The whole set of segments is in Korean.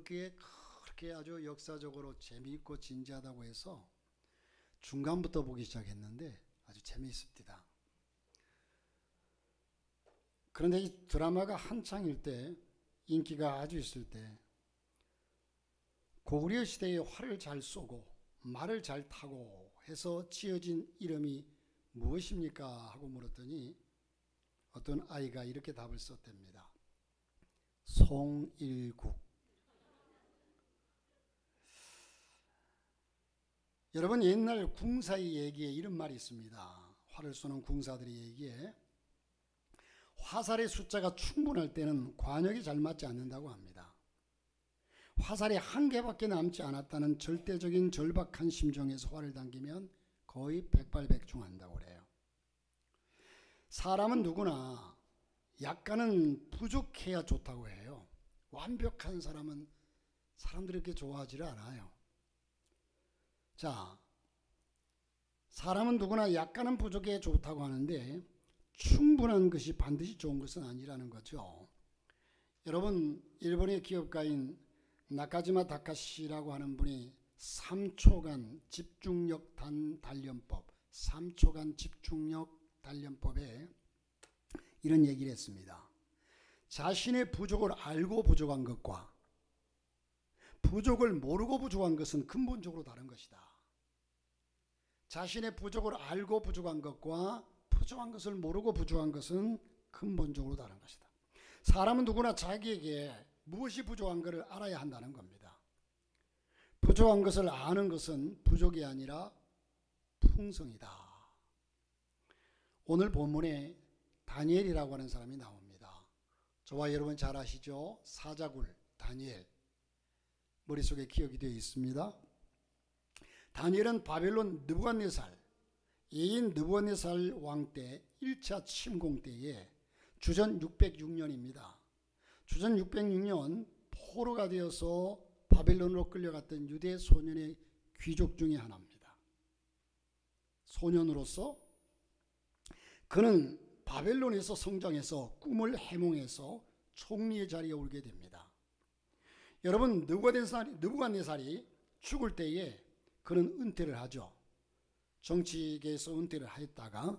듣기에 그렇게 아주 역사적으로 재미있고 진지하다고 해서 중간부터 보기 시작했는데 아주 재미있습니다. 그런데 이 드라마가 한창일 때, 인기가 아주 있을 때, 고구려 시대에 활을 잘 쏘고 말을 잘 타고 해서 지어진 이름이 무엇입니까? 하고 물었더니 어떤 아이가 이렇게 답을 썼답니다. 송일국. 여러분, 옛날 궁사의 얘기에 이런 말이 있습니다. 활을 쏘는 궁사들의 얘기에 화살의 숫자가 충분할 때는 관역이 잘 맞지 않는다고 합니다. 화살이 한 개밖에 남지 않았다는 절대적인 절박한 심정에서 활을 당기면 거의 백발백중한다고 그래요. 사람은 누구나 약간은 부족해야 좋다고 해요. 완벽한 사람은 사람들이 그렇게 좋아하지를 않아요. 자, 사람은 누구나 약간은 부족해야 좋다고 하는데 충분한 것이 반드시 좋은 것은 아니라는 거죠. 여러분, 일본의 기업가인 나카지마 다카시라고 하는 분이 3초간 집중력 단련법, 3초간 집중력 단련법에 이런 얘기를 했습니다. 자신의 부족을 알고 부족한 것과 부족을 모르고 부족한 것은 근본적으로 다른 것이다. 자신의 부족을 알고 부족한 것과 부족한 것을 모르고 부족한 것은 근본적으로 다른 것이다. 사람은 누구나 자기에게 무엇이 부족한 것을 알아야 한다는 겁니다. 부족한 것을 아는 것은 부족이 아니라 풍성이다. 오늘 본문에 다니엘이라고 하는 사람이 나옵니다. 저와 여러분 잘 아시죠? 사자굴 다니엘. 머릿속에 기억이 되어 있습니다. 다니엘은 바벨론 느부갓네살, 예인 느부갓네살 왕 때 1차 침공 때에 주전 606년입니다. 주전 606년 포로가 되어서 바벨론으로 끌려갔던 유대 소년의 귀족 중에 하나입니다. 소년으로서 그는 바벨론에서 성장해서 꿈을 해몽해서 총리의 자리에 오르게 됩니다. 여러분, 느부갓네살이 죽을 때에 그는 은퇴를 하죠. 정치계에서 은퇴를 했다가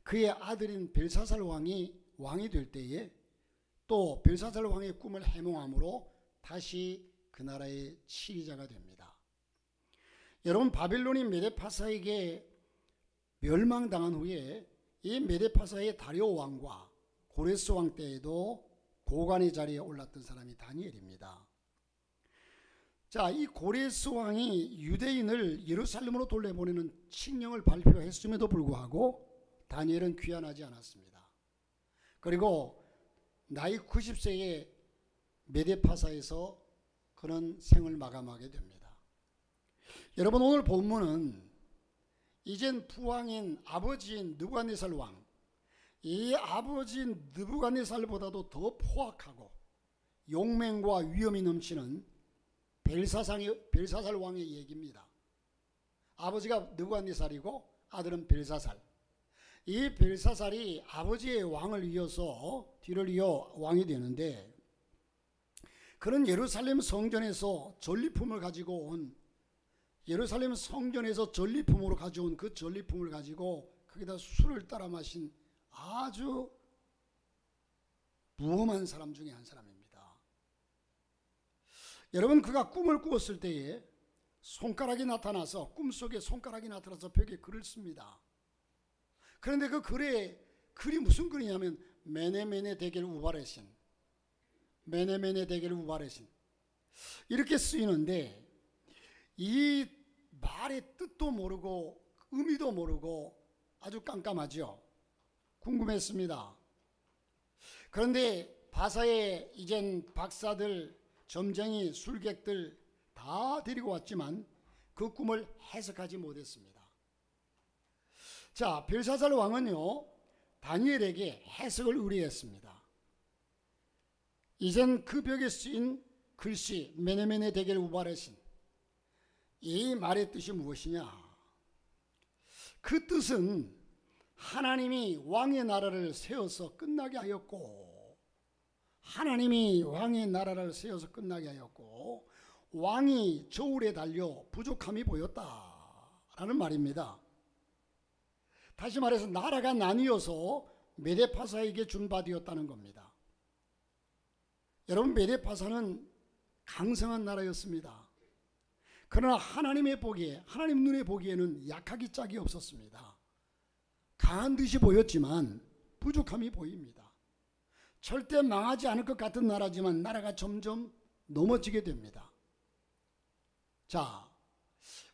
그의 아들인 벨사살 왕이 될 때에 또 벨사살 왕의 꿈을 해몽함으로 다시 그 나라의 치리자가 됩니다. 여러분, 바벨론이 메데파사에게 멸망당한 후에 이 메데파사의 다리오 왕과 고레스 왕 때에도 고관의 자리에 올랐던 사람이 다니엘입니다. 자, 이 고레스 왕이 유대인을 예루살렘으로 돌려보내는 칙령을 발표했음에도 불구하고 다니엘은 귀환하지 않았습니다. 그리고 나이 90세에 메데파사에서 그는 생을 마감하게 됩니다. 여러분, 오늘 본문은 이젠 부왕인 아버지인 느부갓네살 왕, 이 아버지인 느부갓네살보다도 더 포악하고 용맹과 위험이 넘치는 벨사살 왕의 얘기입니다. 아버지가 느부갓네살이고 아들은 벨사살. 이 벨사살이 아버지의 왕을 이어서 뒤를 이어 왕이 되는데, 그는 예루살렘 성전에서 전리품을 가지고 온, 예루살렘 성전에서 전리품으로 가져온 그 전리품을 가지고 거기다 술을 따라 마신 아주 무엄한 사람 중에 한 사람입니다. 여러분, 그가 꿈을 꾸었을 때에 손가락이 나타나서, 꿈속에 손가락이 나타나서 벽에 글을 씁니다. 그런데 그 글이 무슨 글이냐면 메네메네 데겔 우바레신, 메네메네 데겔 우바레신 이렇게 쓰이는데, 이 말의 뜻도 모르고 의미도 모르고 아주 깜깜하죠. 궁금했습니다. 그런데 바사에 이젠 박사들, 점쟁이, 술객들 다 데리고 왔지만 그 꿈을 해석하지 못했습니다. 자, 벨사살 왕은요, 다니엘에게 해석을 의뢰했습니다. 이젠 그 벽에 쓰인 글씨 메네메네 데겔 우바레신, 이 말의 뜻이 무엇이냐? 그 뜻은 하나님이 왕의 나라를 세워서 끝나게 하였고 하나님이 왕의 나라를 세워서 끝나게 하였고 왕이 저울에 달려 부족함이 보였다라는 말입니다. 다시 말해서 나라가 나뉘어서 메데파사에게 준 바 되었다는 겁니다. 여러분, 메데파사는 강성한 나라였습니다. 그러나 하나님의 보기에, 하나님 눈에 보기에는 약하기 짝이 없었습니다. 강한 듯이 보였지만 부족함이 보입니다. 절대 망하지 않을 것 같은 나라지만 나라가 점점 넘어지게 됩니다. 자,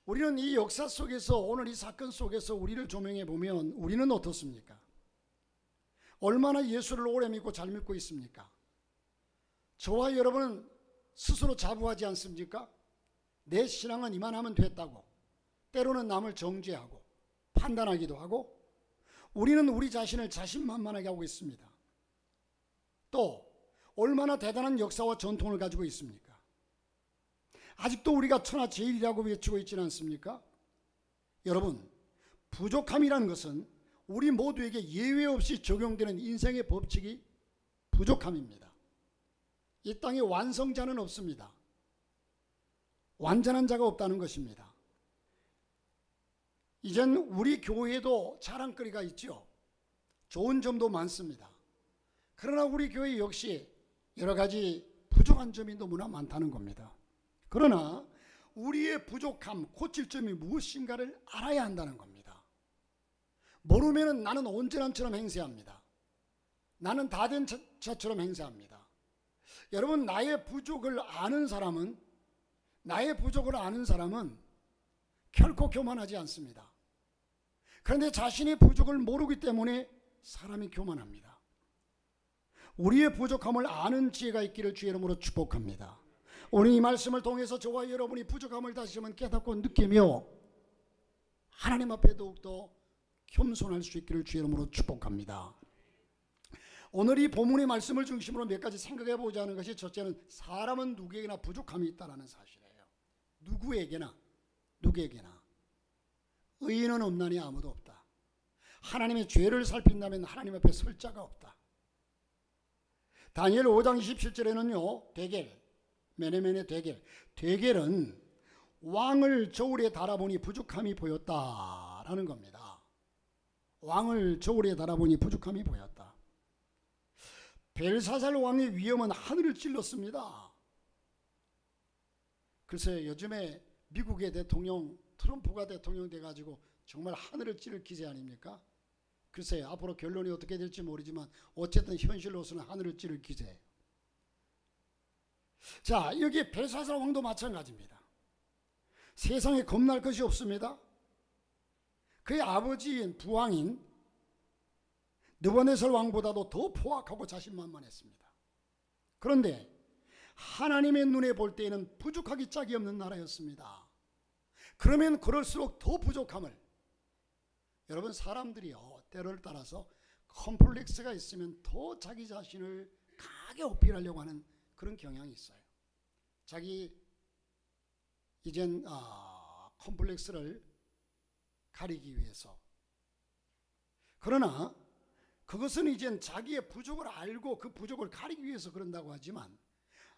우리는 이 역사 속에서, 오늘 이 사건 속에서 우리를 조명해 보면 우리는 어떻습니까? 얼마나 예수를 오래 믿고 잘 믿고 있습니까? 저와 여러분은 스스로 자부하지 않습니까? 내 신앙은 이만하면 됐다고, 때로는 남을 정죄하고 판단하기도 하고, 우리는 우리 자신을 자신만만하게 하고 있습니다. 또 얼마나 대단한 역사와 전통을 가지고 있습니까? 아직도 우리가 천하제일이라고 외치고 있지는 않습니까? 여러분, 부족함이라는 것은 우리 모두에게 예외 없이 적용되는 인생의 법칙이 부족함입니다. 이 땅에 완성자는 없습니다. 완전한 자가 없다는 것입니다. 이젠 우리 교회에도 자랑거리가 있죠. 좋은 점도 많습니다. 그러나 우리 교회 역시 여러 가지 부족한 점이 너무나 많다는 겁니다. 그러나 우리의 부족함, 고칠 점이 무엇인가를 알아야 한다는 겁니다. 모르면 나는 온전한처럼 행세합니다. 나는 다 된 자처럼 행세합니다. 여러분, 나의 부족을 아는 사람은 결코 교만하지 않습니다. 그런데 자신의 부족을 모르기 때문에 사람이 교만합니다. 우리의 부족함을 아는 지혜가 있기를 주의 이름으로 축복합니다. 오늘 이 말씀을 통해서 저와 여러분이 부족함을 다시 한번 깨닫고 느끼며 하나님 앞에 더욱더 겸손할 수 있기를 주의 이름으로 축복합니다. 오늘 이 본문의 말씀을 중심으로 몇 가지 생각해 보자는 것이, 첫째는 사람은 누구에게나 부족함이 있다는 사실이에요. 누구에게나. 의인은 없나니 아무도 없다. 하나님의 죄를 살핀다면 하나님 앞에 설 자가 없다. 다니엘 5장 27절에는요, 메네멘의 되겔은 왕을 저울에 달아보니 부족함이 보였다라는 겁니다. 왕을 저울에 달아보니 부족함이 보였다. 벨사살 왕의 위엄은 하늘을 찔렀습니다. 글쎄, 요즘에 미국의 대통령 트럼프가 대통령 돼가지고 정말 하늘을 찌를 기세 아닙니까? 글쎄, 앞으로 결론이 어떻게 될지 모르지만 어쨌든 현실로서는 하늘을 찌를 기세예요. 자, 여기 벨사살 왕도 마찬가지입니다. 세상에 겁날 것이 없습니다. 그의 아버지인 부왕인 느부갓네살 왕보다도 더 포악하고 자신만만했습니다. 그런데 하나님의 눈에 볼 때에는 부족하기 짝이 없는 나라였습니다. 그러면 그럴수록 더 부족함을, 여러분, 사람들이요, 때를 따라서 컴플렉스가 있으면 더 자기 자신을 강하게 어필하려고 하는 그런 경향이 있어요. 자기 이젠 컴플렉스를 가리기 위해서. 그러나 그것은 이젠 자기의 부족을 알고 그 부족을 가리기 위해서 그런다고 하지만,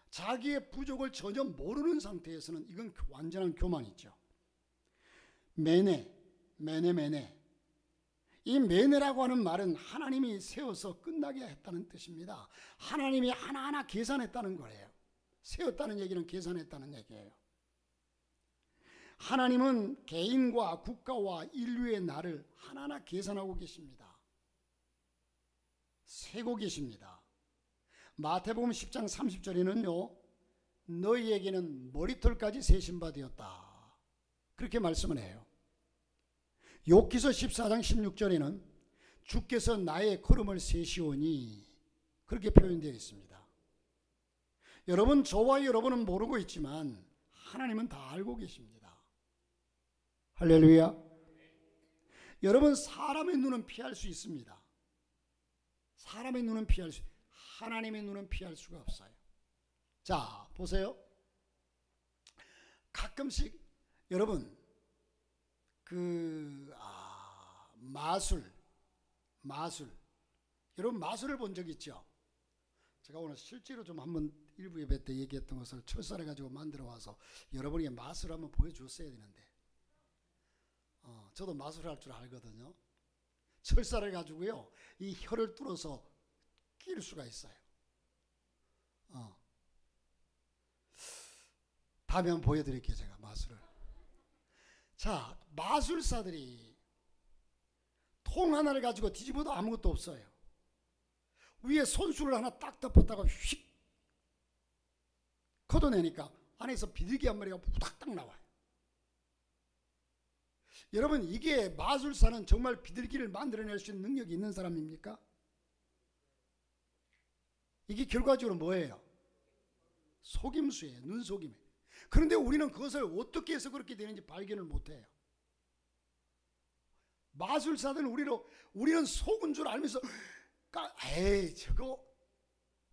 자기의 부족을 전혀 모르는 상태에서는 이건 완전한 교만이죠. 메네. 이 메네라고 하는 말은 하나님이 세워서 끝나게 했다는 뜻입니다. 하나님이 하나하나 계산했다는 거예요. 세웠다는 얘기는 계산했다는 얘기예요. 하나님은 개인과 국가와 인류의 날을 하나하나 계산하고 계십니다. 세고 계십니다. 마태복음 10장 30절에는요, 너희에게는 머리털까지 세신 바 되었다, 그렇게 말씀을 해요. 욥기서 14장 16절에는 주께서 나의 걸음을 세시오니, 그렇게 표현되어 있습니다. 여러분, 저와 여러분은 모르고 있지만 하나님은 다 알고 계십니다. 할렐루야. 여러분, 사람의 눈은 피할 수 있습니다. 사람의 눈은 피할 수, 하나님의 눈은 피할 수가 없어요. 자, 보세요. 가끔씩 여러분, 마술, 여러분 마술을 본 적 있죠? 제가 오늘 실제로 좀 한번 일부 예배 때 얘기했던 것을 철사를 가지고 만들어 와서 여러분에게 마술을 한번 보여줬어야 되는데, 저도 마술을 할 줄 알거든요. 철사를 가지고요, 이 혀를 뚫어서 낄 수가 있어요. 다음에 한번 보여드릴게요, 제가 마술을. 자, 마술사들이 통 하나를 가지고 뒤집어도 아무것도 없어요. 위에 손수를 하나 딱 덮었다가 휙 걷어내니까 안에서 비둘기 한 마리가 후닥닥 나와요. 여러분, 이게 마술사는 정말 비둘기를 만들어낼 수 있는 능력이 있는 사람입니까? 이게 결과적으로 뭐예요? 속임수예요. 눈속임이에요. 그런데 우리는 그것을 어떻게 해서 그렇게 되는지 발견을 못해요. 마술사들은 우리는 속은 줄 알면서 에이, 저거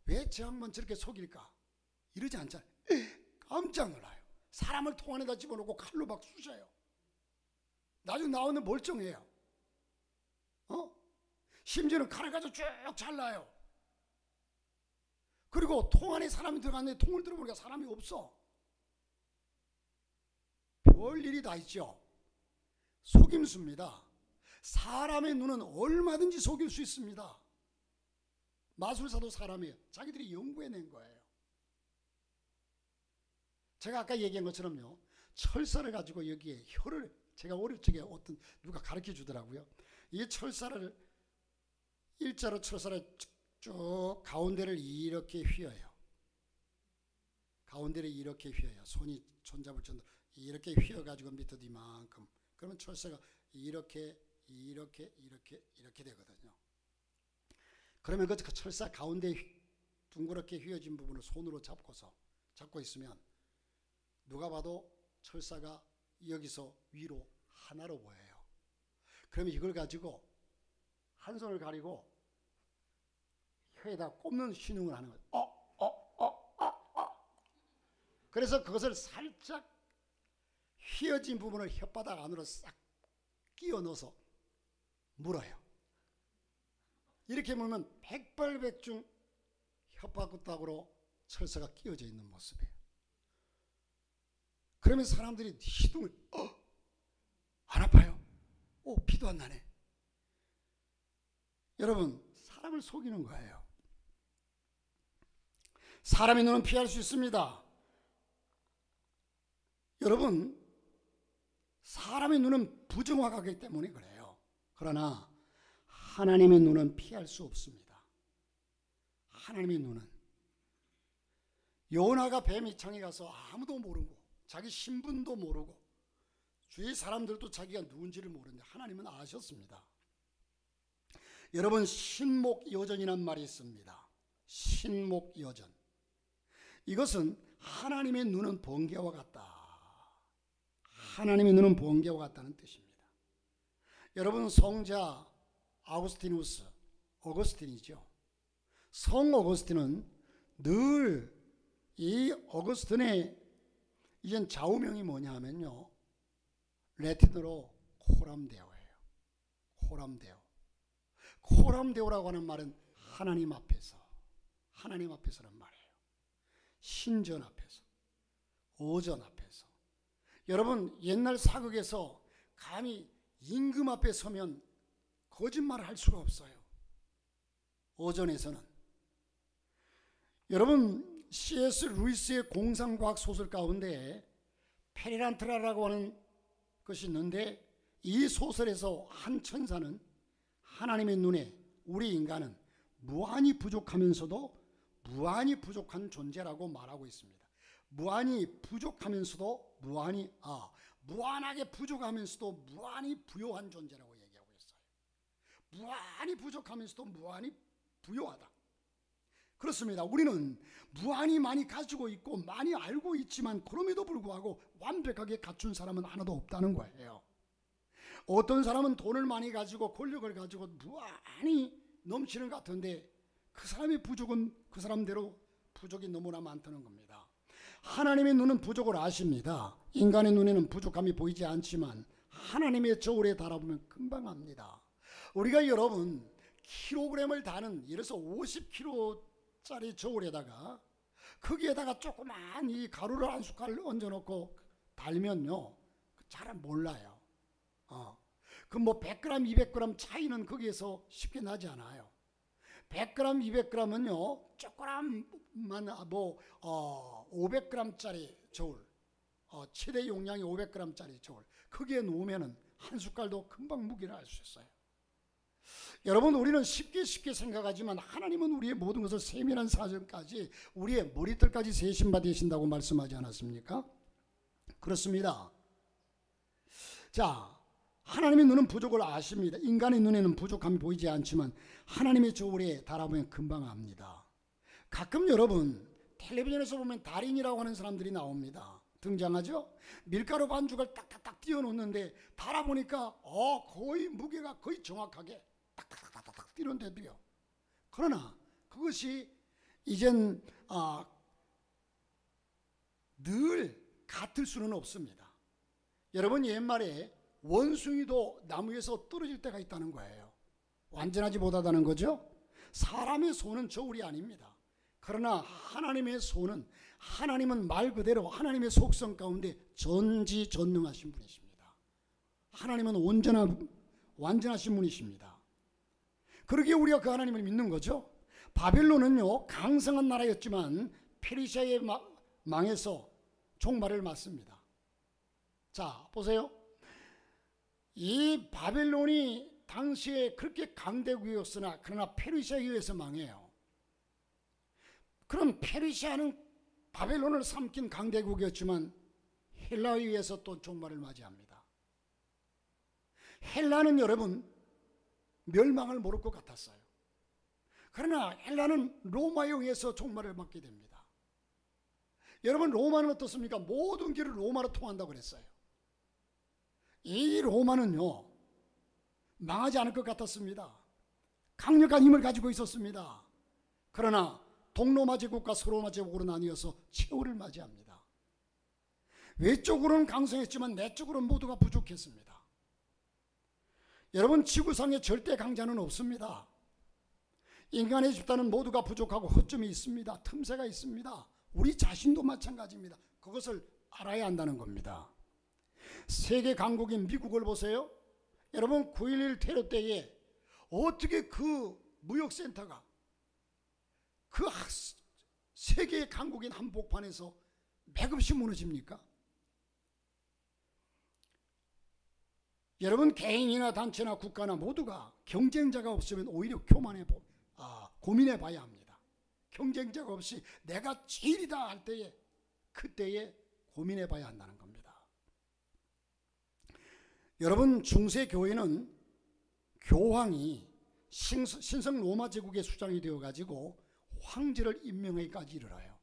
왜 저 양반 저렇게 속일까? 이러지 않잖아요. 깜짝 놀라요. 사람을 통 안에다 집어넣고 칼로 막 쑤셔요. 나중에 나오는 멀쩡해요. 심지어는 칼을 가지고 쭉 잘라요. 그리고 통 안에 사람이 들어갔는데 통을 들어보니까 사람이 없어. 별일이 다 있죠. 속임수입니다. 사람의 눈은 얼마든지 속일 수 있습니다. 마술사도 사람이에요. 자기들이 연구해낸 거예요. 제가 아까 얘기한 것처럼요, 철사를 가지고 여기에 혀를, 제가 어릴 적에 어떤 누가 가르쳐 주더라고요. 이 철사를, 일자로 철사를 쭉 가운데를 이렇게 휘어요. 가운데를 이렇게 휘어요. 손 잡을 정도 이렇게 휘어가지고 밑에도 이만큼. 그러면 철사가 이렇게 되거든요. 그러면 그 철사 가운데 둥그렇게 휘어진 부분을 손으로 잡고 있으면 누가 봐도 철사가 여기서 위로 하나로 보여요. 그러면 이걸 가지고 한 손을 가리고 혀에다 꼽는 신용을 하는 거예요. 그래서 그것을 살짝 휘어진 부분을 혓바닥 안으로 싹 끼워 넣어서 물어요. 이렇게 물면 백발백중 혓바닥으로 철사가 끼워져 있는 모습이에요. 그러면 사람들이 시동을 안 아파요? 피도 안 나네. 여러분, 사람을 속이는 거예요. 사람의 눈은 피할 수 있습니다. 여러분, 사람의 눈은 부정확하기 때문에 그래요. 그러나 하나님의 눈은 피할 수 없습니다. 하나님의 눈은, 요나가 뱀 입장에 가서 아무도 모르고 자기 신분도 모르고 주위 사람들도 자기가 누군지를 모르는데 하나님은 아셨습니다. 여러분, 신목여전이란 말이 있습니다. 신목여전. 이것은 하나님의 눈은 번개와 같다. 하나님의 눈은 번개와 같다는 뜻입니다. 여러분, 성자 어거스틴이죠. 성 어거스틴은 늘 이 어거스틴의 이전 좌우명이 뭐냐 하면요, 라틴어로 코람데오예요. 코람데오라고 하는 말은 하나님 앞에서란 말이에요. 신전 앞에서, 어전 앞에서. 여러분, 옛날 사극에서 감히 임금 앞에 서면 거짓말을 할 수가 없어요. 어전에서는. 여러분, C.S. 루이스의 공상과학 소설 가운데 페리란트라라고 하는 것이 있는데, 이 소설에서 한 천사는 하나님의 눈에 우리 인간은 무한히 부족하면서도 무한히 부족한 존재라고 말하고 있습니다. 무한히 부족하면서도 무한하게 부족하면서도 무한히 부요한 존재라고 얘기하고 있어요. 무한히 부족하면서도 무한히 부요하다. 그렇습니다. 우리는 무한히 많이 가지고 있고 많이 알고 있지만 그럼에도 불구하고 완벽하게 갖춘 사람은 하나도 없다는 거예요. 어떤 사람은 돈을 많이 가지고 권력을 가지고 무한히 넘치는 것 같은데 그 사람의 부족은 그 사람대로 부족이 너무나 많다는 겁니다. 하나님의 눈은 부족을 아십니다. 인간의 눈에는 부족함이 보이지 않지만 하나님의 저울에 달아보면 금방 압니다. 우리가 여러분 킬로그램을 다는, 예를 들어서 50kg 1000g짜리 저울에다가 거기에다가 조그만 이 가루를 한 숟갈 얹어놓고 달면요, 잘 몰라요. 그 뭐 100g, 200g 차이는 거기에서 쉽게 나지 않아요. 100g, 200g은요, 조그만 500g짜리 저울, 최대 용량이 500g짜리 저울, 거기에 놓으면은 한 숟갈도 금방 무게를 알 수 있어요. 여러분, 우리는 쉽게 생각하지만 하나님은 우리의 모든 것을 세밀한 사정까지 우리의 머리털까지 세심바 되신다고 말씀하지 않았습니까? 그렇습니다. 자, 하나님의 눈은 부족을 아십니다. 인간의 눈에는 부족함이 보이지 않지만 하나님의 저울에 달아보면 금방 압니다. 가끔 여러분 텔레비전에서 보면 달인이라고 하는 사람들이 나옵니다. 등장하죠? 밀가루 반죽을 딱딱딱 띄워놓는데 달아보니까 거의 무게가 거의 정확하게 딱딱딱딱 띄는데도요. 그러나 그것이 이젠 늘 같을 수는 없습니다. 여러분, 옛말에 원숭이도 나무에서 떨어질 때가 있다는 거예요. 완전하지 못하다는 거죠. 사람의 손은 저울이 아닙니다. 그러나 하나님의 손은, 하나님은 말 그대로 하나님의 속성 가운데 전지전능하신 분이십니다. 하나님은 완전하신 분이십니다. 그러기에 우리가 그 하나님을 믿는 거죠. 바벨론은요, 강성한 나라였지만 페르시아에 망해서 종말을 맞습니다. 자, 보세요. 이 바벨론이 당시에 그렇게 강대국이었으나 그러나 페르시아에 의해서 망해요. 그럼 페르시아는 바벨론을 삼킨 강대국이었지만 헬라에 의해서 또 종말을 맞이합니다. 헬라는 여러분 멸망을 모를 것 같았어요. 그러나 헬라는 로마에 의해서 종말을 맞게 됩니다. 여러분, 로마는 어떻습니까? 모든 길을 로마로 통한다고 그랬어요. 이 로마는요, 망하지 않을 것 같았습니다. 강력한 힘을 가지고 있었습니다. 그러나 동로마 제국과 서로마 제국으로 나뉘어서 최후를 맞이합니다. 외적으로는 강성했지만 내적으로는 모두가 부족했습니다. 여러분, 지구상에 절대 강자는 없습니다. 인간의 집단은 모두가 부족하고 허점이 있습니다. 틈새가 있습니다. 우리 자신도 마찬가지입니다. 그것을 알아야 한다는 겁니다. 세계 강국인 미국을 보세요. 여러분, 9.11 테러 때에 어떻게 그 무역센터가 그 세계의 강국인 한복판에서 맥없이 무너집니까? 여러분, 개인이나 단체나 국가나 모두가 경쟁자가 없으면 오히려 고민해 봐야 합니다. 경쟁자가 없이 내가 제일이다 할 때에, 그때에 고민해 봐야 한다는 겁니다. 여러분, 중세 교회는 교황이 신성 로마 제국의 수장이 되어 가지고 황제를 임명하기까지 이르러요.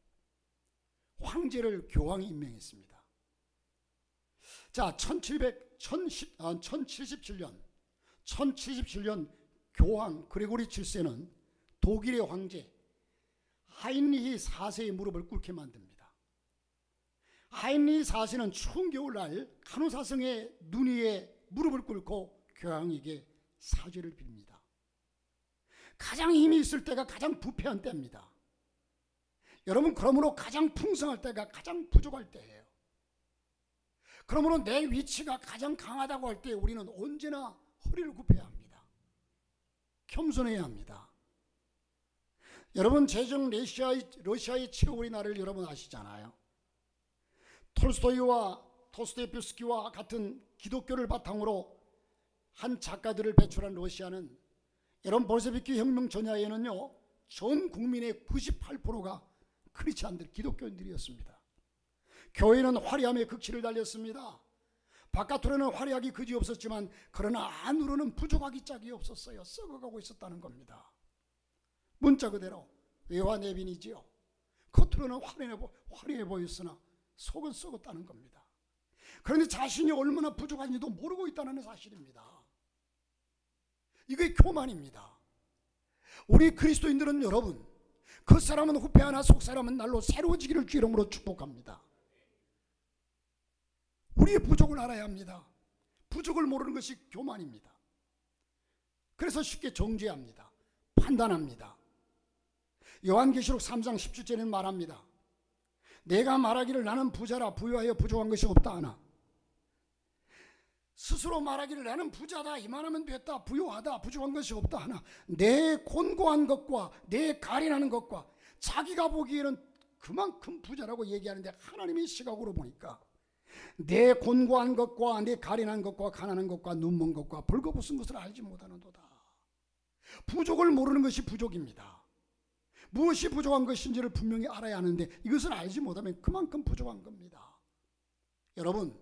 황제를 교황이 임명했습니다. 자, 1077년 교황 그레고리 7세는 독일의 황제 하인리히 4세의 무릎을 꿇게 만듭니다. 하인리히 4세는 추운 겨울날 간호사성의 눈 위에 무릎을 꿇고 교황에게 사죄를 빕니다. 가장 힘이 있을 때가 가장 부패한 때입니다. 여러분, 그러므로 가장 풍성할 때가 가장 부족할 때예요. 그러므로 내 위치가 가장 강하다고 할 때 우리는 언제나 허리를 굽혀야 합니다. 겸손해야 합니다. 여러분, 제정 러시아의 최후의 날을 여러분 아시잖아요. 톨스토이와 도스토옙스키와 같은 기독교를 바탕으로 한 작가들을 배출한 러시아는, 여러분, 볼셰비키 혁명 전야에는요, 전 국민의 98%가 크리스찬들, 기독교인들이었습니다. 교회는 화려함의 극치를 달렸습니다. 바깥으로는 화려하기 그지 없었지만 그러나 안으로는 부족하기 짝이 없었어요. 썩어가고 있었다는 겁니다. 문자 그대로 외화 내빈이지요. 겉으로는 화려해 보였으나 속은 썩었다는 겁니다. 그런데 자신이 얼마나 부족한지도 모르고 있다는 사실입니다. 이게 교만입니다. 우리 그리스도인들은 여러분, 겉사람은 후패하나 속사람은 날로 새로워지기를 주 이름으로 축복합니다. 우리의 부족을 알아야 합니다. 부족을 모르는 것이 교만입니다. 그래서 쉽게 정죄합니다. 판단합니다. 요한계시록 3장 17절에는 말합니다. 내가 말하기를 나는 부자라 부유하여 부족한 것이 없다 하나, 스스로 말하기를 나는 부자다, 이만하면 됐다, 부유하다, 부족한 것이 없다 하나, 내 곤고한 것과 내 가련하는 것과 자기가 보기에는 그만큼 부자라고 얘기하는데, 하나님의 시각으로 보니까 내 곤고한 것과 내 가련한 것과 가난한 것과 눈먼 것과 벌거벗은 것을 알지 못하는도다. 부족을 모르는 것이 부족입니다. 무엇이 부족한 것인지를 분명히 알아야 하는데, 이것을 알지 못하면 그만큼 부족한 겁니다. 여러분,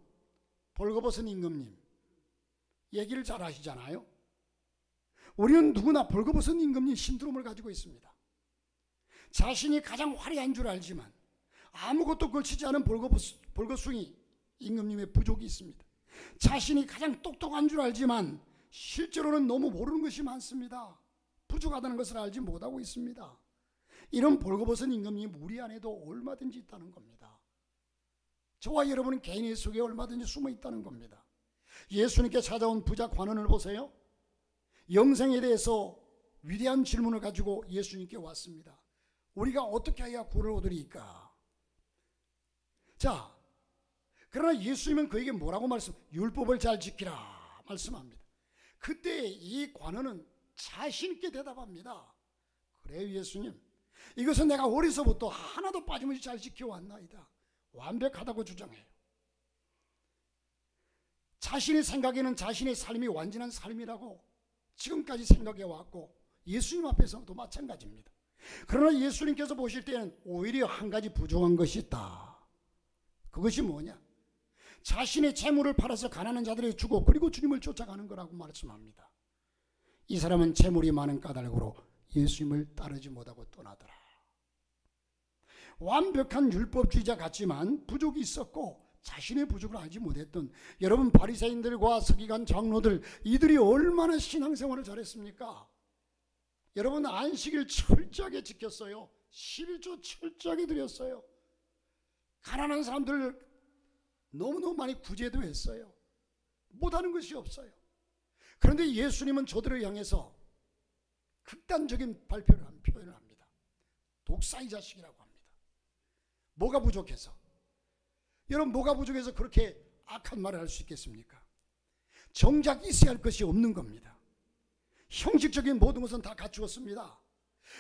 벌거벗은 임금님 얘기를 잘 하시잖아요. 우리는 누구나 벌거벗은 임금님 신드롬을 가지고 있습니다. 자신이 가장 화려한 줄 알지만 아무것도 걸치지 않은 벌거숭이 임금님의 부족이 있습니다. 자신이 가장 똑똑한 줄 알지만 실제로는 너무 모르는 것이 많습니다. 부족하다는 것을 알지 못하고 있습니다. 이런 벌거벗은 임금님이 우리 안에도 얼마든지 있다는 겁니다. 저와 여러분은 개인의 속에 얼마든지 숨어 있다는 겁니다. 예수님께 찾아온 부자 관원을 보세요. 영생에 대해서 위대한 질문을 가지고 예수님께 왔습니다. 우리가 어떻게 해야 구원을 얻으리까? 자, 그러나 예수님은 그에게 뭐라고 율법을 잘 지키라 말씀합니다. 그때 이 관원은 자신 있게 대답합니다. 그래요 예수님, 이것은 내가 어려서부터 하나도 빠짐없이 잘 지켜왔나이다. 완벽하다고 주장해요. 자신의 생각에는 자신의 삶이 완전한 삶이라고 지금까지 생각해왔고, 예수님 앞에서도 마찬가지입니다. 그러나 예수님께서 보실 때는 오히려 한 가지 부족한 것이 있다. 그것이 뭐냐? 자신의 재물을 팔아서 가난한 자들에게 주고 그리고 주님을 쫓아가는 거라고 말씀합니다. 이 사람은 재물이 많은 까닭으로 예수님을 따르지 못하고 떠나더라. 완벽한 율법주의자 같지만 부족이 있었고 자신의 부족을 알지 못했던 여러분, 바리새인들과 서기관 장로들, 이들이 얼마나 신앙생활을 잘했습니까? 여러분, 안식일 철저하게 지켰어요. 11조 철저하게 드렸어요. 가난한 사람들 너무너무 많이 구제도 했어요. 못하는 것이 없어요. 그런데 예수님은 저들을 향해서 극단적인 표현을 합니다. 독사의 자식이라고 합니다. 뭐가 부족해서? 여러분, 뭐가 부족해서 그렇게 악한 말을 할 수 있겠습니까? 정작 있어야 할 것이 없는 겁니다. 형식적인 모든 것은 다 갖추었습니다.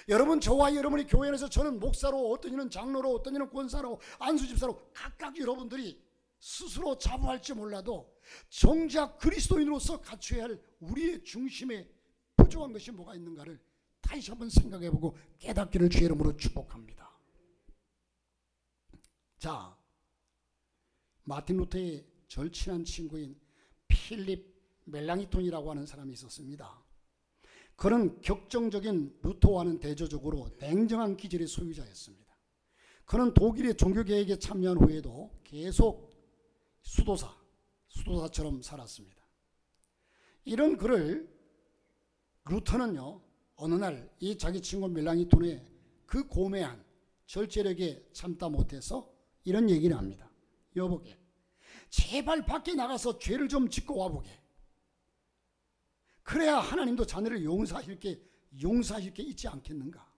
여러분, 저와 여러분이 교회 안에서, 저는 목사로, 어떤 이는 장로로, 어떤 이는 권사로, 안수집사로, 각각 여러분들이 스스로 자부할지 몰라도 정작 그리스도인으로서 갖춰야 할 우리의 중심에 부족한 것이 뭐가 있는가를 다시 한번 생각해보고 깨닫기를 주의 이름으로 축복합니다. 자, 마틴 루터의 절친한 친구인 필립 멜랑이톤이라고 하는 사람이 있었습니다. 그는 격정적인 루터와는 대조적으로 냉정한 기질의 소유자였습니다. 그는 독일의 종교개혁에 참여한 후에도 계속 수도사처럼 살았습니다. 이런 그를 루터는요, 어느 날 이 자기 친구 멜랑이톤의 그 고매한 절제력에 참다 못해서 이런 얘기를 합니다. 여보게, 제발 밖에 나가서 죄를 좀 짓고 와보게. 그래야 하나님도 자네를 용서하실 게 있지 않겠는가?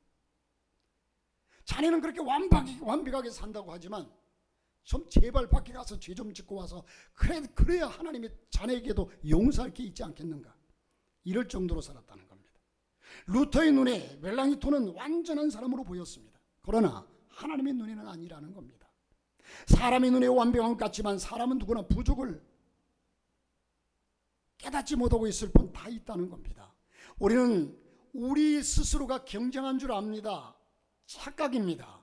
자네는 그렇게 완벽하게 산다고 하지만 좀 제발 밖에 가서 죄 좀 짓고 와서 그래야 하나님이 자네에게도 용서할 게 있지 않겠는가? 이럴 정도로 살았다는 겁니다. 루터의 눈에 멜랑이톤은 완전한 사람으로 보였습니다. 그러나 하나님의 눈에는 아니라는 겁니다. 사람의 눈에 완벽한 것 같지만 사람은 누구나 부족을 깨닫지 못하고 있을 뿐 다 있다는 겁니다. 우리는 우리 스스로가 경쟁한 줄 압니다. 착각입니다.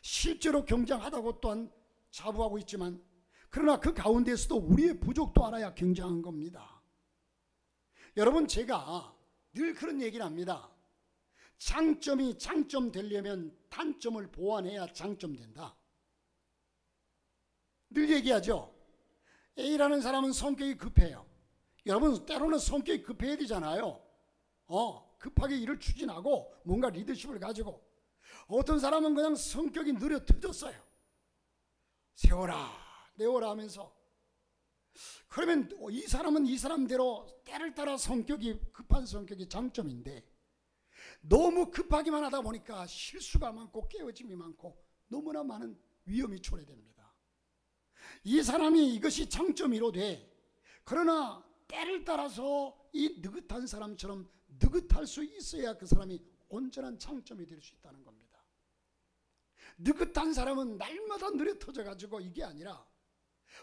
실제로 경쟁하다고 또한 자부하고 있지만, 그러나 그 가운데서도 우리의 부족도 알아야 경쟁한 겁니다. 여러분, 제가 늘 그런 얘기를 합니다. 장점이 장점 되려면 단점을 보완해야 장점 된다. 늘 얘기하죠. A라는 사람은 성격이 급해요. 여러분, 때로는 성격이 급해야 되잖아요. 급하게 일을 추진하고 뭔가 리더십을 가지고. 어떤 사람은 그냥 성격이 느려 터졌어요. 세워라 내워라 하면서. 그러면 이 사람은 이 사람대로 때를 따라 급한 성격이 장점인데, 너무 급하기만 하다 보니까 실수가 많고 깨어짐이 많고 너무나 많은 위험이 초래됩니다. 이 사람이 이것이 장점이로되 그러나 때를 따라서 이 느긋한 사람처럼 느긋할 수 있어야 그 사람이 온전한 장점이 될 수 있다는 겁니다. 느긋한 사람은 날마다 느려 터져가지고 이게 아니라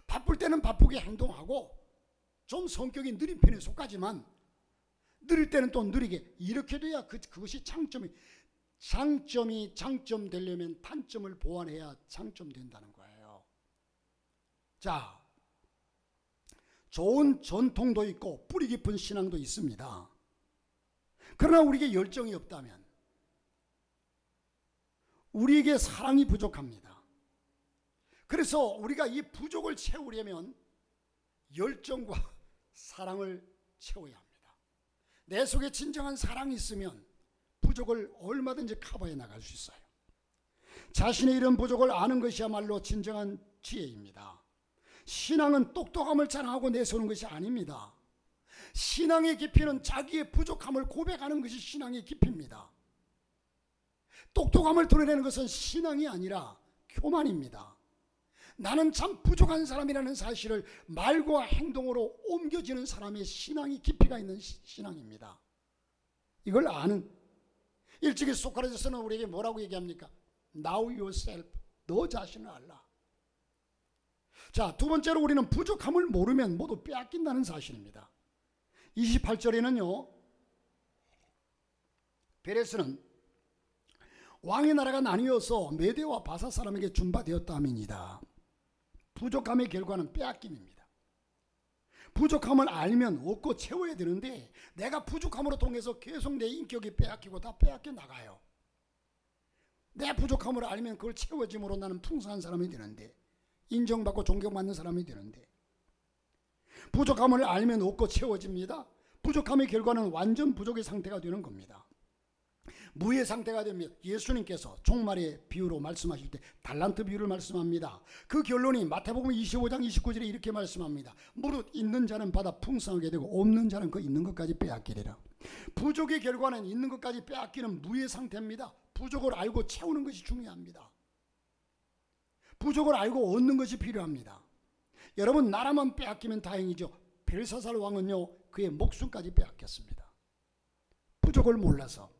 바쁠 때는 바쁘게 행동하고 좀 성격이 느린 편에 속하지만 느릴 때는 또 느리게 이렇게 돼야 그것이 장점이 장점되려면 단점을 보완해야 장점된다는 거예요. 자, 좋은 전통도 있고 뿌리 깊은 신앙도 있습니다. 그러나 우리에게 열정이 없다면 우리에게 사랑이 부족합니다. 그래서 우리가 이 부족을 채우려면 열정과 사랑을 채워야 합니다. 내 속에 진정한 사랑이 있으면 부족을 얼마든지 커버해 나갈 수 있어요. 자신의 이런 부족을 아는 것이야말로 진정한 지혜입니다. 신앙은 똑똑함을 자랑하고 내세우는 것이 아닙니다. 신앙의 깊이는 자기의 부족함을 고백하는 것이 신앙의 깊이입니다. 똑똑함을 드러내는 것은 신앙이 아니라 교만입니다. 나는 참 부족한 사람이라는 사실을 말과 행동으로 옮겨지는 사람의 신앙이 깊이가 있는 신앙입니다. 이걸 아는, 일찍이 소크라테스는 우리에게 뭐라고 얘기합니까? Know yourself, 너 자신을 알라. 자, 두 번째로 우리는 부족함을 모르면 모두 빼앗긴다는 사실입니다. 28절에는요, 베레스는 왕의 나라가 나뉘어서 메대와 바사 사람에게 준바되었다 함이니이다. 부족함의 결과는 빼앗김입니다. 부족함을 알면 얻고 채워야 되는데 내가 부족함으로 통해서 계속 내 인격이 빼앗기고 다 빼앗겨 나가요. 내 부족함을 알면 그걸 채워짐으로 나는 풍성한 사람이 되는데, 인정받고 존경받는 사람이 되는데, 부족함을 알면 얻고 채워집니다. 부족함의 결과는 완전 부족의 상태가 되는 겁니다. 무의 상태가 됩니다. 예수님께서 종말의 비유로 말씀하실 때 달란트 비유를 말씀합니다. 그 결론이 마태복음 25장 29절에 이렇게 말씀합니다. 무릇 있는 자는 받아 풍성하게 되고 없는 자는 그 있는 것까지 빼앗기리라. 부족의 결과는 있는 것까지 빼앗기는 무의 상태입니다. 부족을 알고 채우는 것이 중요합니다. 부족을 알고 얻는 것이 필요합니다. 여러분, 나라만 빼앗기면 다행이죠. 벨사살 왕은요, 그의 목숨까지 빼앗겼습니다. 부족을 몰라서.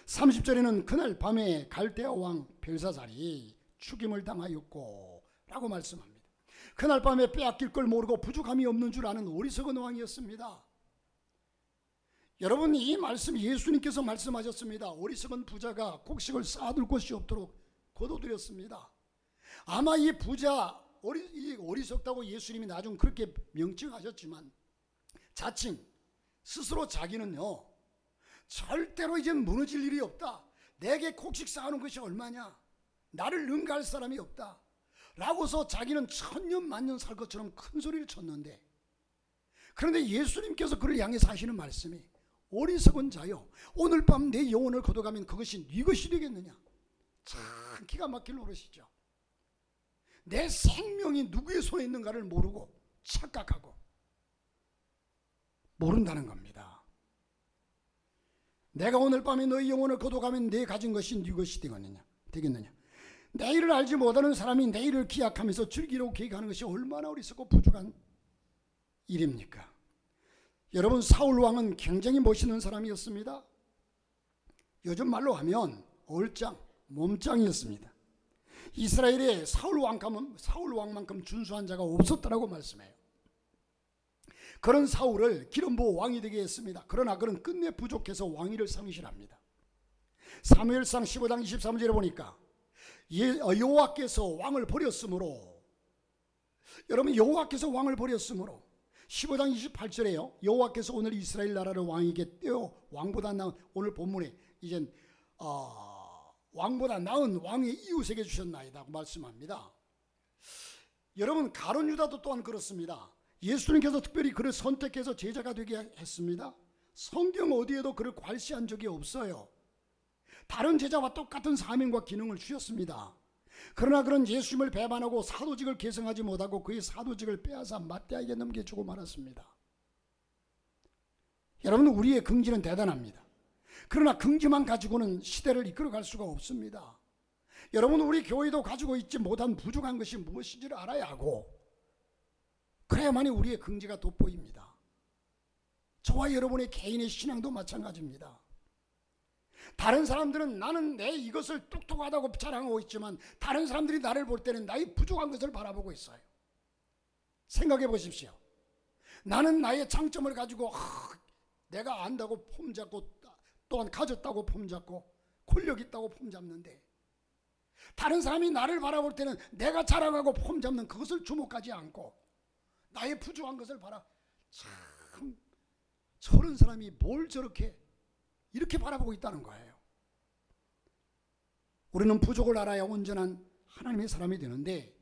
30절에는 그날 밤에 갈대아 왕 벨사살이 죽임을 당하였고 라고 말씀합니다. 그날 밤에 빼앗길 걸 모르고 부족함이 없는 줄 아는 어리석은 왕이었습니다. 여러분, 이 말씀 예수님께서 말씀하셨습니다. 어리석은 부자가 곡식을 쌓아둘 곳이 없도록 거둬들였습니다. 아마 이 부자 어리석다고 예수님이 나중 그렇게 명칭하셨지만 자칭 스스로 자기는요, 절대로 이젠 무너질 일이 없다. 내게 곡식 쌓아놓은 것이 얼마냐. 나를 능가할 사람이 없다. 라고서 자기는 천년 만년 살 것처럼 큰 소리를 쳤는데, 그런데 예수님께서 그를 향해서 하시는 말씀이 어리석은 자요, 오늘 밤 내 영혼을 거둬가면 그것이 네 것이 되겠느냐. 참 기가 막힐 노릇이죠. 내 생명이 누구의 손에 있는가를 모르고 착각하고 모른다는 겁니다. 내가 오늘 밤에 너의 영혼을 거둬가면 내 가진 것이 네 것이 되겠느냐. 내일을 알지 못하는 사람이 내일을 기약하면서 즐기려고 계획하는 것이 얼마나 어리석고 부족한 일입니까? 여러분, 사울 왕은 굉장히 멋있는 사람이었습니다. 요즘 말로 하면 얼짱, 몸짱이었습니다. 이스라엘에 사울 왕만큼 준수한 자가 없었다라고 말씀해요. 그런 사울을 기름 부어 왕이 되게 했습니다. 그러나 그는 끝내 부족해서 왕위를 상실합니다. 사무엘상 15장 23절에 보니까 여호와께서 왕을 버렸으므로, 여러분, 여호와께서 왕을 버렸으므로 15장 28절에요. 여호와께서 오늘 이스라엘 나라를 왕에게 떼어 왕보다 나은, 오늘 본문에 이젠 왕보다 나은 왕의 이웃에게 주셨나이다 말씀합니다. 여러분, 가룟 유다도 또한 그렇습니다. 예수님께서 특별히 그를 선택해서 제자가 되게 했습니다. 성경 어디에도 그를 괄시한 적이 없어요. 다른 제자와 똑같은 사명과 기능을 주셨습니다. 그러나 그런 예수님을 배반하고 사도직을 계승하지 못하고 그의 사도직을 빼앗아 맏대에게 넘겨주고 말았습니다. 여러분, 우리의 긍지는 대단합니다. 그러나 긍지만 가지고는 시대를 이끌어갈 수가 없습니다. 여러분, 우리 교회도 가지고 있지 못한 부족한 것이 무엇인지를 알아야 하고, 그래야만이 우리의 긍지가 돋보입니다. 저와 여러분의 개인의 신앙도 마찬가지입니다. 다른 사람들은 나는 내 이것을 똑똑하다고 자랑하고 있지만 다른 사람들이 나를 볼 때는 나의 부족한 것을 바라보고 있어요. 생각해 보십시오. 나는 나의 장점을 가지고 내가 안다고 폼잡고, 또한 가졌다고 폼잡고, 권력 있다고 폼잡는데, 다른 사람이 나를 바라볼 때는 내가 자랑하고 폼잡는 그것을 주목하지 않고 나의 부족한 것을 참, 저런 사람이 뭘 저렇게 이렇게 바라보고 있다는 거예요. 우리는 부족을 알아야 온전한 하나님의 사람이 되는데,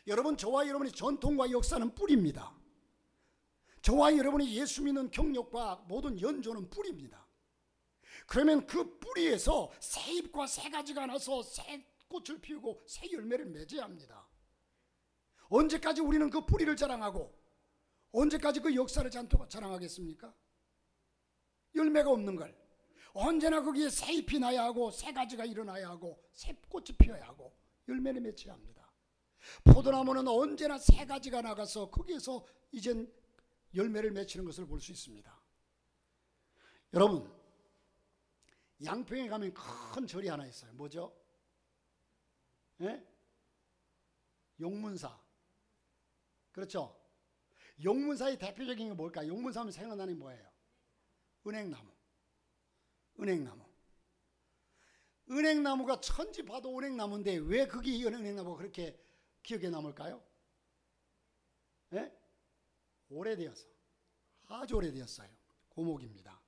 여러분, 저와 여러분의 전통과 역사는 뿌리입니다. 저와 여러분이 예수 믿는 경력과 모든 연조는 뿌리입니다. 그러면 그 뿌리에서 새 잎과 새 가지가 나서 새 꽃을 피우고 새 열매를 맺어야 합니다. 언제까지 우리는 그 뿌리를 자랑하고 언제까지 그 역사를 자랑하겠습니까? 열매가 없는 걸. 언제나 거기에 새 잎이 나야 하고 새 가지가 일어나야 하고 새 꽃이 피어야 하고 열매를 맺어야 합니다. 포도나무는 언제나 새 가지가 나가서 거기에서 이젠 열매를 맺히는 것을 볼 수 있습니다. 여러분, 양평에 가면 큰 절이 하나 있어요. 뭐죠? 예? 용문사. 그렇죠? 용문사의 대표적인 게 뭘까요? 용문사 하면 생각나는 게 뭐예요? 은행나무. 은행나무. 은행나무가 천지 봐도 은행나무인데 왜 거기 은행나무가 그렇게 기억에 남을까요? 예? 오래되어서, 아주 오래되었어요. 고목입니다.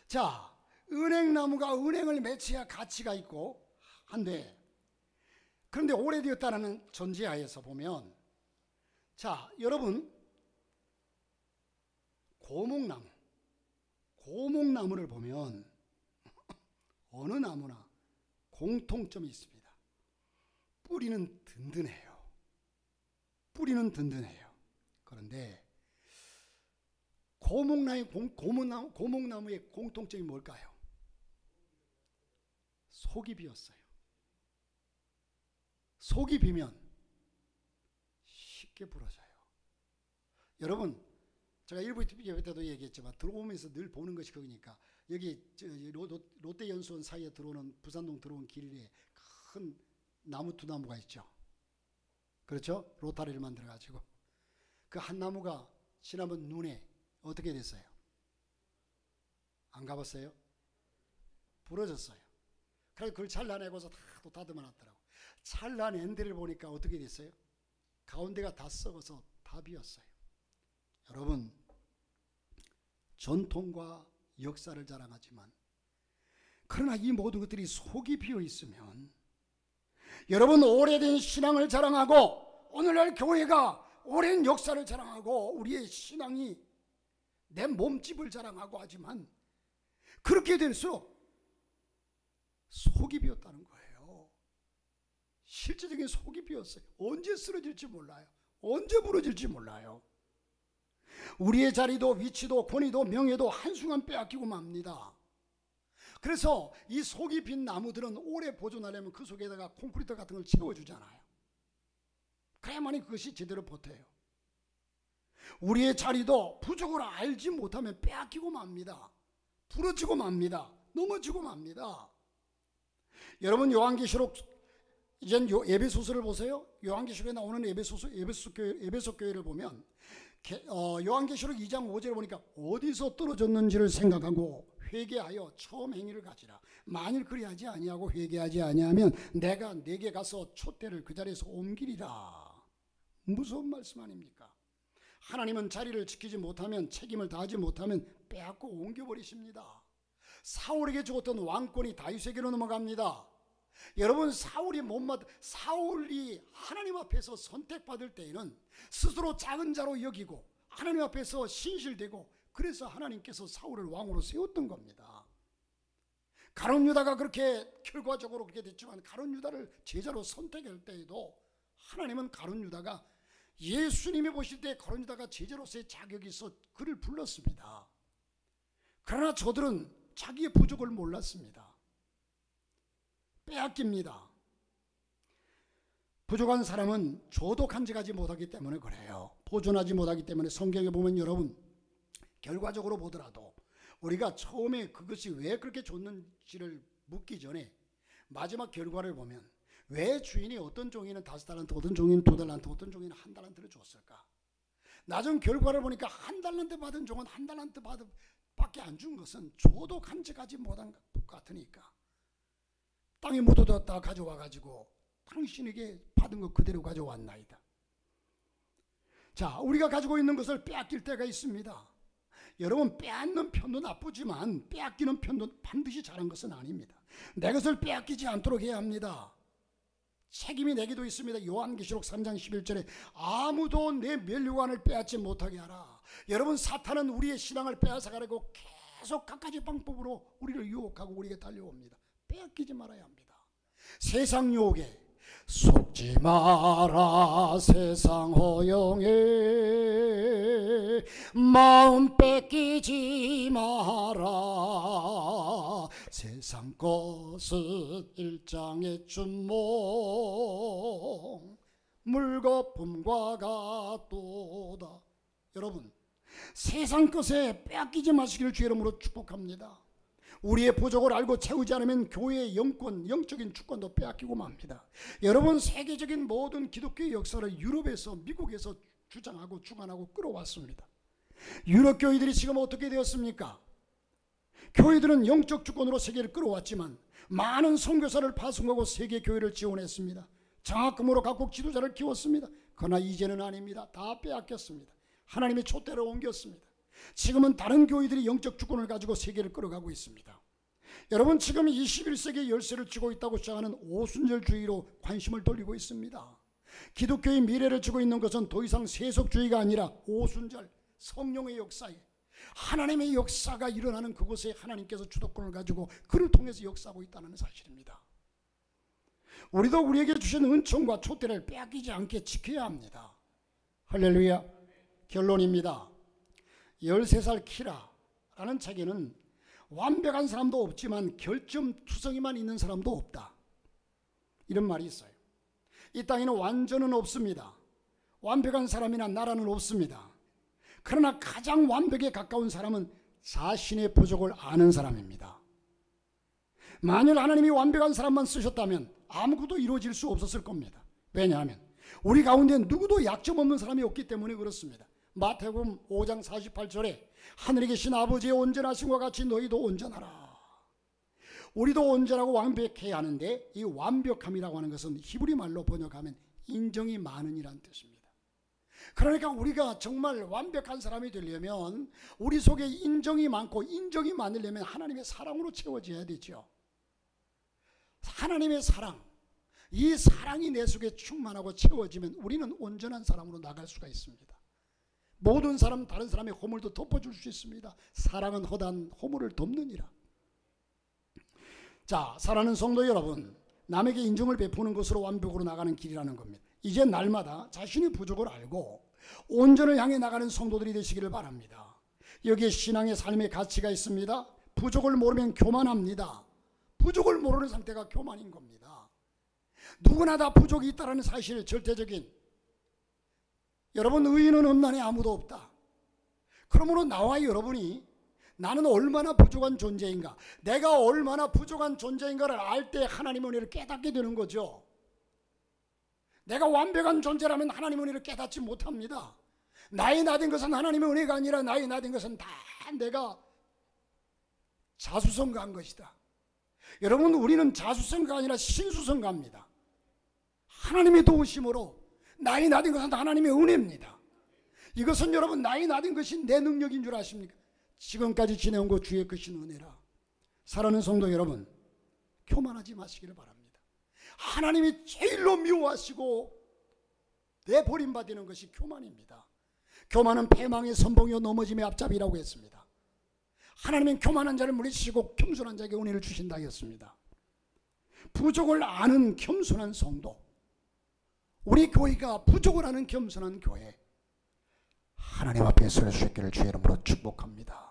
자, 은행나무가 은행을 맺혀야 가치가 있고 한데, 그런데 오래되었다는 전제하에서 보면, 자, 여러분, 고목나무를 보면 어느 나무나 공통점이 있습니다. 뿌리는 든든해요. 뿌리는 든든해요. 그런데 고목나무의 공통점이 뭘까요? 속이 비었어요. 속이 비면 쉽게 부러져요. 여러분, 제가 일부 TV에 때도 얘기했지만 들어오면서 늘 보는 것이 거기니까, 여기 롯데연수원 사이에 들어오는, 부산동 들어온 길에 큰 나무 두 나무가 있죠. 그렇죠? 로타리를 만들어가지고 그 한 나무가 지난번 눈에 어떻게 됐어요? 안 가봤어요? 부러졌어요. 그래서 그걸 잘라내고서 다 또 다듬어 놨더라고. 잘라낸 데를 보니까 어떻게 됐어요? 가운데가 다 썩어서 다 비었어요. 여러분, 전통과 역사를 자랑하지만, 그러나 이 모든 것들이 속이 비어 있으면, 여러분, 오래된 신앙을 자랑하고 오늘날 교회가 오랜 역사를 자랑하고 우리의 신앙이 내 몸집을 자랑하고 하지만, 그렇게 될수록 속이 비었다는 거예요. 실제적인 속이 비었어요. 언제 쓰러질지 몰라요. 언제 부러질지 몰라요. 우리의 자리도 위치도 권위도 명예도 한순간 빼앗기고 맙니다. 그래서 이 속이 빈 나무들은 오래 보존하려면 그 속에다가 콘크리트 같은 걸 채워주잖아요. 그래야만이 그것이 제대로 버텨요. 우리의 자리도 부족을 알지 못하면 빼앗기고 맙니다. 부러지고 맙니다. 넘어지고 맙니다. 여러분, 요한계시록, 이젠 에베소서를 보세요. 요한계시록에 나오는 에베소 교회를 보면, 요한계시록 2장 5절을 보니까 어디서 떨어졌는지를 생각하고 회개하여 처음 행위를 가지라. 만일 그리하지 아니하고 회개하지 아니하면 내가 네게 가서 촛대를 그 자리에서 옮기리라. 무서운 말씀 아닙니까? 하나님은 자리를 지키지 못하면, 책임을 다하지 못하면 빼앗고 옮겨버리십니다. 사울에게 주었던 왕권이 다윗에게로 넘어갑니다. 여러분, 사울이 하나님 앞에서 선택받을 때에는 스스로 작은 자로 여기고 하나님 앞에서 신실되고, 그래서 하나님께서 사울을 왕으로 세웠던 겁니다. 가룟 유다가 그렇게 결과적으로 그렇게 됐지만, 가룟 유다를 제자로 선택할 때에도 하나님은 가룟 유다가, 예수님이 보실 때 가룟 유다가 제자로서의 자격이 있어 그를 불렀습니다. 그러나 자기의 부족을 몰랐습니다. 빼앗깁니다. 부족한 사람은 줘도 간직하지 못하기 때문에 그래요. 보존하지 못하기 때문에 성경에 보면 여러분, 결과적으로 보더라도 우리가 처음에 그것이 왜 그렇게 줬는지를 묻기 전에 마지막 결과를 보면 왜 주인이 어떤 종이는 5달란트, 어떤 종이는 2달란트, 어떤 종이는 1달란트를 줬을까? 나중 결과를 보니까 1달란트 받은 종은 1달란트 밖에 안 준 것은 줘도 간직하지 못한 것 같으니까 땅에 묻어뒀다 가져와 가지고 당신에게 받은 것 그대로 가져왔나이다. 자, 우리가 가지고 있는 것을 빼앗길 때가 있습니다. 여러분, 빼앗는 편도 나쁘지만 빼앗기는 편도 반드시 잘한 것은 아닙니다. 내 것을 빼앗기지 않도록 해야 합니다. 책임이 내게도 있습니다. 요한계시록 3장 11절에 아무도 내 면류관을 빼앗지 못하게 하라. 여러분, 사탄은 우리의 신앙을 빼앗아가려고 계속 갖가지 방법으로 우리를 유혹하고 우리에게 달려옵니다. 빼앗기지 말아야 합니다. 세상 유혹에 속지 마라. 세상 허영에 마음 뺏기지 마라. 세상 것은 일장의 춘몽 물거품과 같도다. 여러분, 세상 것에 빼앗기지 마시기를 주의 이름으로 축복합니다. 우리의 부족을 알고 채우지 않으면 교회의 영권, 영적인 주권도 빼앗기고 맙니다. 여러분, 세계적인 모든 기독교의 역사를 유럽에서, 미국에서 주장하고 주관하고 끌어왔습니다. 유럽 교회들이 지금 어떻게 되었습니까? 교회들은 영적 주권으로 세계를 끌어왔지만 많은 선교사를 파송하고 세계 교회를 지원했습니다. 장학금으로 각국 지도자를 키웠습니다. 그러나 이제는 아닙니다. 다 빼앗겼습니다. 하나님의 촛대로 옮겼습니다. 지금은 다른 교회들이 영적 주권을 가지고 세계를 끌어가고 있습니다. 여러분, 지금 21세기의 열쇠를 쥐고 있다고 주장하는 오순절주의로 관심을 돌리고 있습니다. 기독교의 미래를 쥐고 있는 것은 더 이상 세속주의가 아니라 오순절, 성령의 역사에 하나님의 역사가 일어나는 그곳에 하나님께서 주도권을 가지고 그를 통해서 역사하고 있다는 사실입니다. 우리도 우리에게 주신 은총과 촛대를 빼앗기지 않게 지켜야 합니다. 할렐루야. 결론입니다. 13살 키라라는 책에는 완벽한 사람도 없지만 결점투성이만 있는 사람도 없다, 이런 말이 있어요. 이 땅에는 완전은 없습니다. 완벽한 사람이나 나라는 없습니다. 그러나 가장 완벽에 가까운 사람은 자신의 부족을 아는 사람입니다. 만일 하나님이 완벽한 사람만 쓰셨다면 아무것도 이루어질 수 없었을 겁니다. 왜냐하면 우리 가운데 누구도 약점 없는 사람이 없기 때문에 그렇습니다. 마태복음 5장 48절에 하늘에 계신 아버지의 온전하심과 같이 너희도 온전하라. 우리도 온전하고 완벽해야 하는데 이 완벽함이라고 하는 것은 히브리 말로 번역하면 인정이 많은 이란 뜻입니다. 그러니까 우리가 정말 완벽한 사람이 되려면 우리 속에 인정이 많고, 인정이 많으려면 하나님의 사랑으로 채워져야 되죠. 하나님의 사랑, 이 사랑이 내 속에 충만하고 채워지면 우리는 온전한 사람으로 나갈 수가 있습니다. 모든 사람, 다른 사람의 허물도 덮어줄 수 있습니다. 사랑은 허다한 허물을 덮느니라. 자, 사랑하는 성도 여러분, 남에게 인정을 베푸는 것으로 완벽으로 나가는 길이라는 겁니다. 이제 날마다 자신의 부족을 알고 온전을 향해 나가는 성도들이 되시기를 바랍니다. 여기에 신앙의 삶의 가치가 있습니다. 부족을 모르면 교만합니다. 부족을 모르는 상태가 교만인 겁니다. 누구나 다 부족이 있다는 사실, 절대적인. 여러분, 의인은 없나니 아무도 없다. 그러므로 나와 여러분이 나는 얼마나 부족한 존재인가, 내가 얼마나 부족한 존재인가를 알 때 하나님의 은혜를 깨닫게 되는 거죠. 내가 완벽한 존재라면 하나님의 은혜를 깨닫지 못합니다. 나의 나된 것은 하나님의 은혜가 아니라 나의 나된 것은 다 내가 자수성가한 것이다. 여러분, 우리는 자수성가가 아니라 신수성가입니다. 하나님의 도우심으로 나의 나된 것은 하나님의 은혜입니다. 이것은 여러분, 나의 나된 것이 내 능력인 줄 아십니까? 지금까지 지내온 것 주의 크신 은혜라. 사랑하는 성도 여러분, 교만하지 마시기를 바랍니다. 하나님이 제일로 미워하시고 내버림받는 것이 교만입니다. 교만은 패망의 선봉이요 넘어짐의 앞잡이라고 했습니다. 하나님은 교만한 자를 물리치시고 겸손한 자에게 은혜를 주신다 했습니다. 부족을 아는 겸손한 성도, 우리 교회가 부족을 아는 겸손한 교회, 하나님 앞에 설 수 있기를 주의 이름으로 축복합니다.